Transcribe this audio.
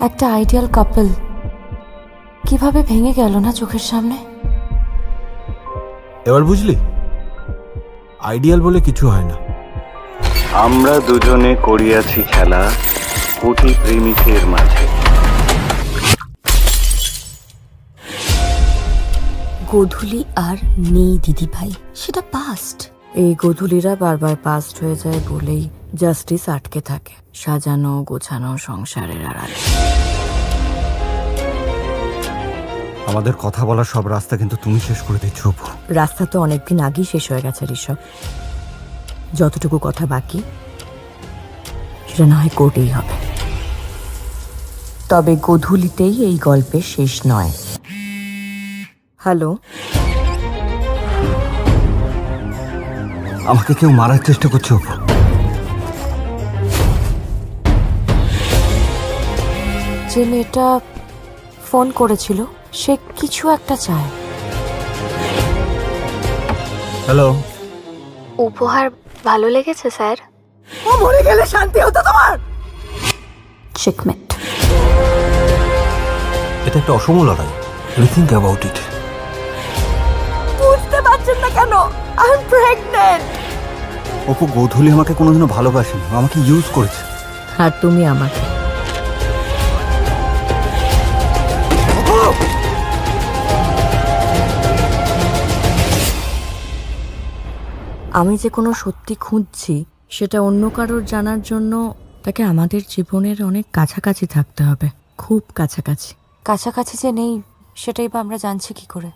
একটা আইডিয়াল কাপল কিভাবে ভেঙে গেল না চোখের সামনে। এবার বুঝলি, আইডিয়াল বলে কিছু হয় না। আমরা দুজনে করিয়াছি খেলা কোটি প্রেমিকের মাঝে। গোধূলি আর নেই দিদি ভাই, সেটা পাস্ট। এই গোধূলিরা বারবার পাস্ট হয়ে যায় বলেই জাস্টিস আটকে থাকে সাজানো গোছানো সংসারের আড়ালে। আমাদের কথা বলার সব রাস্তা কিন্তু তুমি শেষ করে দিচ্ছ অপু। রাস্তা তো অনেকদিন আগেই শেষ হয়ে গেছে ঋষভ। যতটুকু কথা বাকি সেটা না হয় কোর্টেই হবে। তবে গোধূলিতেই এই গল্পের শেষ নয়। হ্যালো, আমাকে কেউ মারার চেষ্টা করছে অপু। যে মেয়েটা ফোন করেছিল সে কিছু একটা চায়। হ্যালো, উপহার ভালো লেগেছে স্যার? ও মরে গেলে শান্তি হতো তোমার। চেকমেট। এটা একটা অসম লড়াই। Think about it. বুঝতে পারছেন না কেন? I am pregnant. Apu, Godhuli আমাকে কোনোদিনও ভালোবাসেনি, আমাকে ইউজ করেছে। আর তুমি আমাকে। আমি যে কোনো সত্যি খুঁজছি সেটা অন্য কারোর জানার জন্য তাকে আমাদের জীবনের অনেক কাছাকাছি থাকতে হবে, খুব কাছাকাছি। কাছাকাছি যে নেই সেটাই বা আমরা জানছি কি করে?